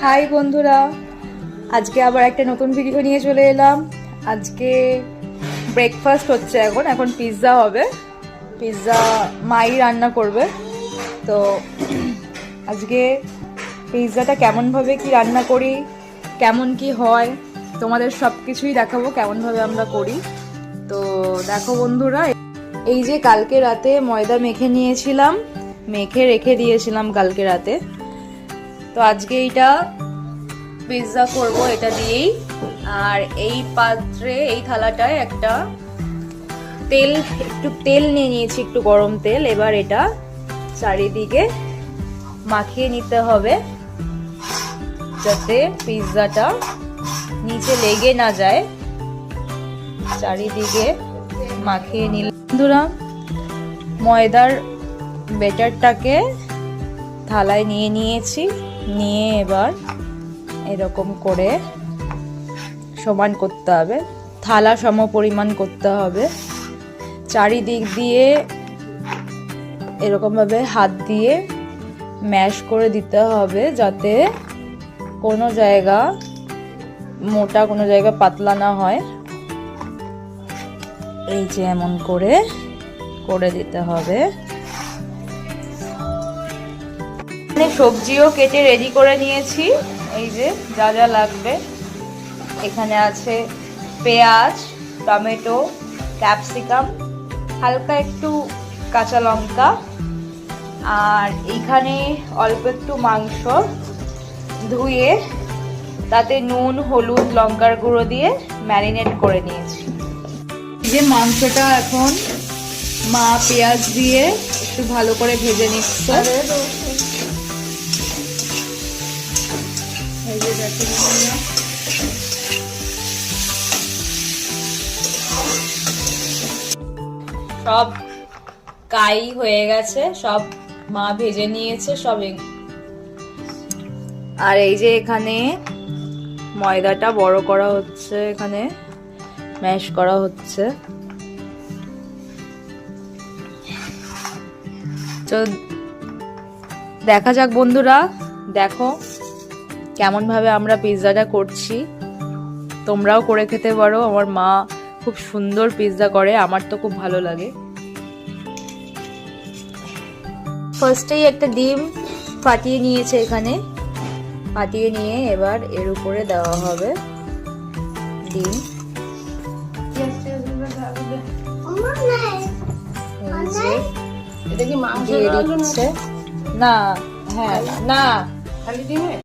High বন্ধুরা, আজকে আবার একটা নতুন ভিডিও নিয়ে চলে এলাম। আজকে ব্রেকফাস্ট হচ্ছে, এখন পিৎজা হবে। পিৎজা মাই রান্না করবে। তো আজকে পিৎজাটা কেমনভাবে কি রান্না করি, কেমন কি হয়, তোমাদের সব কিছুই দেখাবো কেমনভাবে আমরা করি। তো দেখো বন্ধুরা, এই যে কালকে রাতে ময়দা মেখে নিয়েছিলাম, মেখে রেখে দিয়েছিলাম কালকে রাতে। তো আজকে এইটা পিৎজা করব এটা দিয়েই। আর এই পাত্রে, এই থালাটায় একটু তেল নিয়ে নিয়েছি, একটু গরম তেল। এবার এটা চারিদিকে মাখিয়ে নিতে হবে যাতে পিৎজাটা নিচে লেগে না যায়। চারিদিকে মাখিয়ে নিলাম। বন্ধুরা, ময়দার ব্যাটারটাকে থালায় নিয়ে নিয়েছি, নিয়ে এবার এরকম করে সমান করতে হবে, থালা সম পরিমাণ করতে হবে। চারিদিক দিয়ে এরকমভাবে হাত দিয়ে ম্যাশ করে দিতে হবে যাতে কোনো জায়গা মোটা, কোনো জায়গা পাতলা না হয়। এই যে এমন করে করে দিতে হবে। সবজিও কেটে রেডি করে নিয়েছি। এই যে যা যা লাগবে, এখানে আছে পেঁয়াজ, টমেটো, ক্যাপসিকাম, হালকা একটু কাঁচা লঙ্কা, আর এইখানে অল্প একটু মাংস ধুয়ে তাতে নুন, হলুদ, লঙ্কার গুঁড়ো দিয়ে ম্যারিনেট করে নিয়েছি। যে মাংসটা এখন মা পেঁয়াজ দিয়ে একটু ভালো করে ভেজে নিচ্ছে। সব কাই হয়ে গেছে, সব মা ভেজে নিয়েছে সব। আর এই যে এখানে ময়দাটা বড় করা হচ্ছে, এখানে ম্যাশ করা হচ্ছে। তো দেখা যাক বন্ধুরা, দেখো কেমন ভাবে আমরা পিৎজাটা করছি। তোমরাও করে খেতে পারো। আমার মা খুব সুন্দর পিৎজা করে, আমার তো খুব ভালো লাগে। ফার্স্টেই একটা ডিম ফাটিয়ে নিয়েছে, এখানে ফাটিয়ে নিয়ে এবার এর উপরে দেওয়া হবে ডিম। দিয়ে দিচ্ছে না, হ্যাঁ না, খালি ডিমে